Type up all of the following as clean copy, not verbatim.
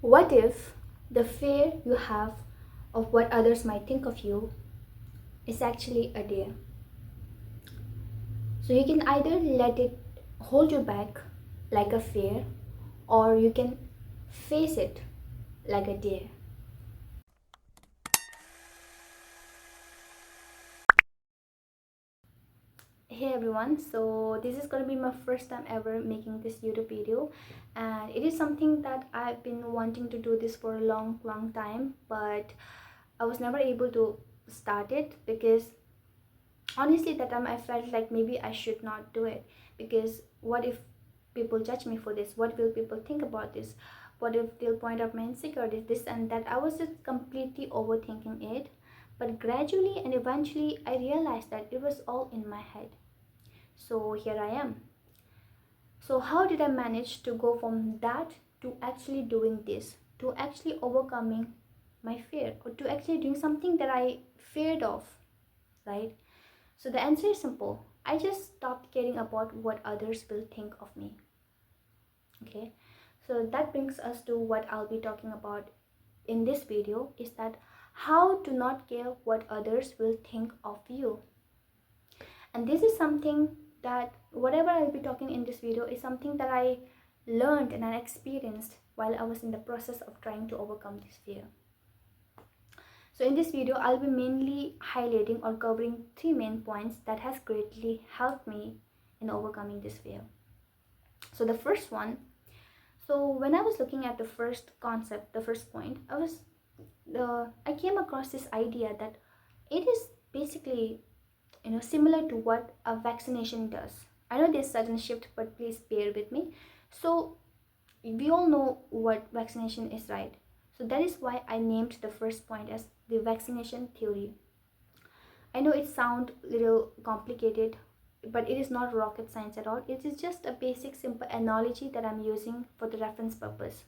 What if the fear you have of what others might think of you is actually a dare? So you can either let it hold you back like a fear, or you can face it like a dare. Hey everyone, so this is going to be my first time ever making this YouTube video, and it is something that I've been wanting to do this for a long time, but I was never able to start it because honestly that time I felt like maybe I should not do it, because what if people judge me for this? What will people think about this? What if they'll point out my insecurities, this and that? I was just completely overthinking it, but gradually and eventually I realized that it was all in my head. So here I am. So how did I manage to go from that to actually doing this, to actually overcoming my fear, or to actually doing something that I feared of, right? So the answer is simple. I just stopped caring about what others will think of me. Okay. So that brings us to what I'll be talking about in this video, is that how to not care what others will think of you. And this is something that whatever I'll be talking in this video is something that I learned and I experienced while I was in the process of trying to overcome this fear. So in this video, I'll be mainly highlighting or covering three main points that has greatly helped me in overcoming this fear. So the first one, so when I was looking at the first concept, the first point, I came across this idea that it is basically similar to what a vaccination does. I know there's sudden shift, but please bear with me. So we all know what vaccination is, right? So that is why I named the first point as the vaccination theory. I know it sounds a little complicated, but it is not rocket science at all. It is just a basic simple analogy that I'm using for the reference purpose.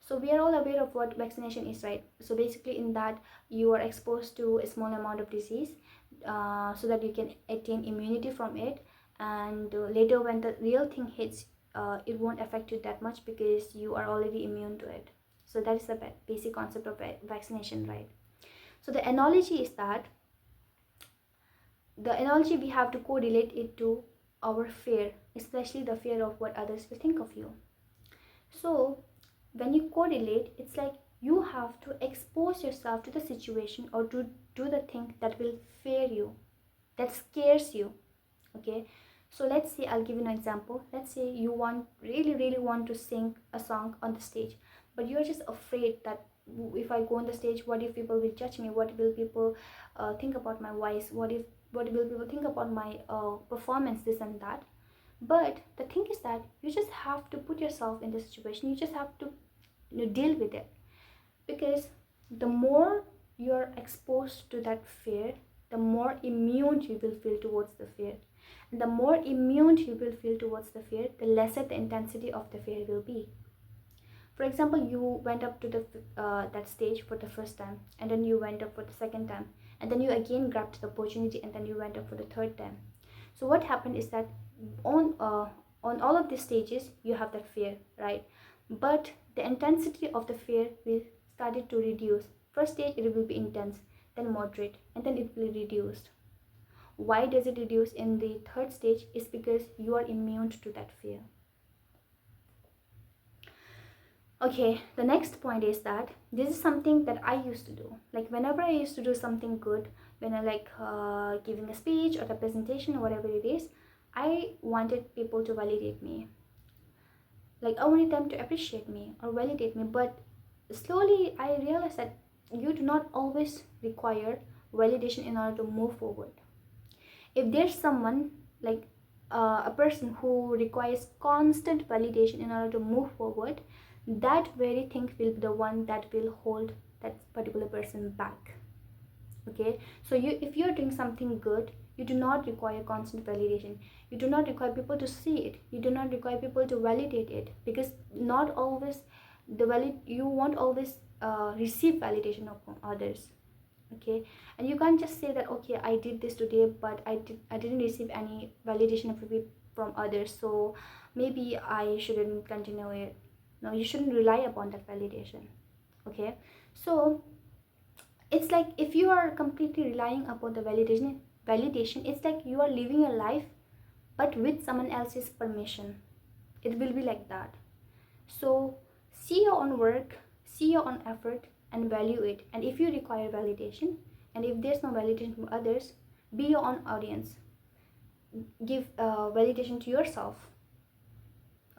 So we are all aware of what vaccination is, right? So basically in that you are exposed to a small amount of disease, so that you can attain immunity from it, and later when the real thing hits, it won't affect you that much because you are already immune to it. So that is the basic concept of vaccination, right? So the analogy is that we have to correlate it to our fear, especially the fear of what others will think of you. So when you correlate, it's like you have to expose yourself to the situation or to do the thing that will fear you, that scares you. Okay, so let's say, I'll give you an example. Let's say you really want to sing a song on the stage, but you're just afraid that if I go on the stage, what if people will judge me? What will people think about my voice? What will people think about my performance, this and that? But the thing is that you just have to put yourself in the situation. You just have to deal with it, because the more you're exposed to that fear, the more immune you will feel towards the fear. And the more immune you will feel towards the fear, the lesser the intensity of the fear will be. For example, you went up to the that stage for the first time, and then you went up for the second time, and then you again grabbed the opportunity, and then you went up for the third time. So what happened is that on all of these stages you have that fear, right? But the intensity of the fear will started to reduce. First stage it will be intense, then moderate, and then it will reduce. Why does it reduce in the third stage? Is because you are immune to that fear. Okay, the next point is that this is something that I used to do. Like whenever I used to do something good, when I like giving a speech or a presentation or whatever it is, I wanted people to validate me. Like I wanted them to appreciate me or validate me. But slowly I realized that you do not always require validation in order to move forward. If there's someone like a person who requires constant validation in order to move forward, that very thing will be the one that will hold that particular person back. Okay, so if you're doing something good, you do not require constant validation. You do not require people to see it. You do not require people to validate it, because not always you won't always receive validation from others. Okay, and you can't just say that, okay, I did this today, but I didn't receive any validation from others, so maybe I shouldn't continue it. No, you shouldn't rely upon that validation. Okay, so it's like if you are completely relying upon the validation, it's like you are living your life but with someone else's permission. It will be like that. So see your own work, see your own effort, and value it. And if you require validation, and if there's no validation from others, be your own audience. Give validation to yourself.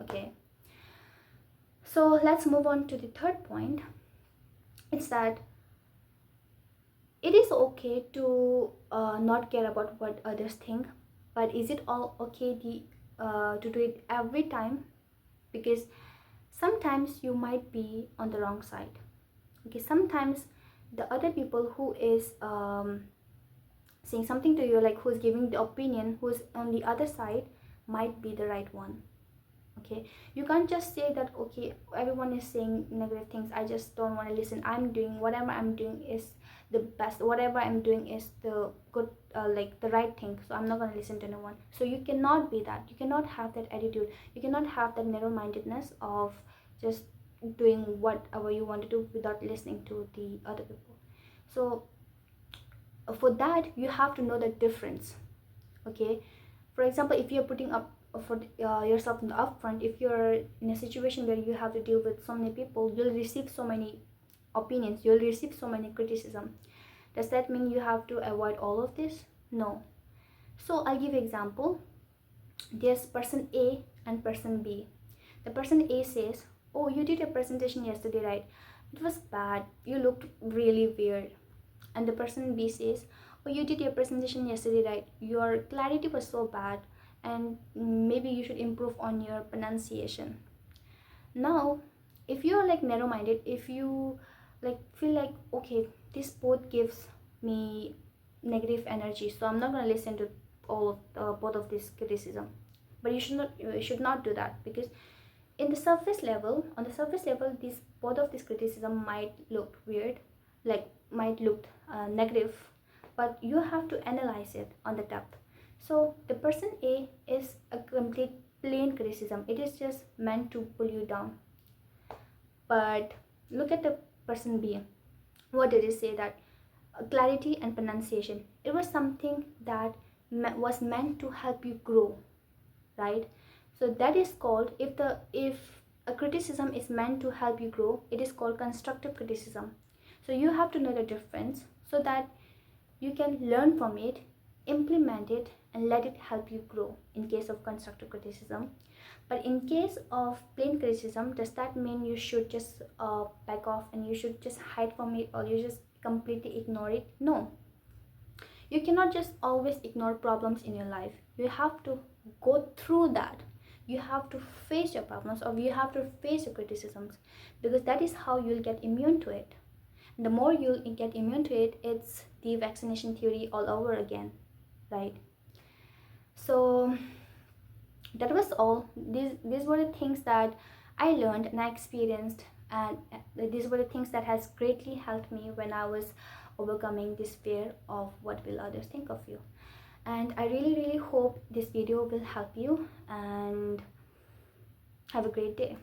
Okay, so let's move on to the third point. It's that it is okay to not care about what others think, but is it all okay to do it every time? Because sometimes you might be on the wrong side. Okay, sometimes the other people who is saying something to you, like who's giving the opinion, who's on the other side, might be the right one. Okay, you can't just say that okay, everyone is saying negative things, I just don't want to listen, I'm doing whatever I'm doing is the best, whatever I'm doing is the good, like the right thing, so I'm not going to listen to no one. So you cannot be that. You cannot have that attitude. You cannot have that narrow-mindedness of just doing whatever you want to do without listening to the other people. So for that you have to know the difference. Okay, for example, if you're putting up for yourself in the upfront, if you're in a situation where you have to deal with so many people, you'll receive so many opinions, you'll receive so many criticism. Does that mean you have to avoid all of this? No. So I'll give you example. There's person A and person B. The person A says, oh, you did a presentation yesterday, right? It was bad, you looked really weird. And the person B says, oh, you did your presentation yesterday, right? Your clarity was so bad, and maybe you should improve on your pronunciation. Now if you're like narrow-minded, if you like feel like okay, this both gives me negative energy, so I'm not going to listen to all of both of this criticism. But you should not do that, because in the surface level, on the surface level, this both of this criticism might look weird, like might look negative, but you have to analyze it on the depth. So the person A is a complete plain criticism, it is just meant to pull you down. But look at the person B. What did it say? That clarity and pronunciation, it was something that was meant to help you grow, right? So that is called, if a criticism is meant to help you grow, it is called constructive criticism. So you have to know the difference so that you can learn from it, implement it, and let it help you grow in case of constructive criticism. But in case of plain criticism, does that mean you should just back off and you should just hide from it, or you just completely ignore it? No. You cannot just always ignore problems in your life. You have to go through that. You have to face your problems, or you have to face your criticisms, because that is how you'll get immune to it. And the more you get immune to it, it's the vaccination theory all over again, right? So that was all. These were the things that I learned and I experienced, and these were the things that has greatly helped me when I was overcoming this fear of what will others think of you. And I really hope this video will help you, and have a great day.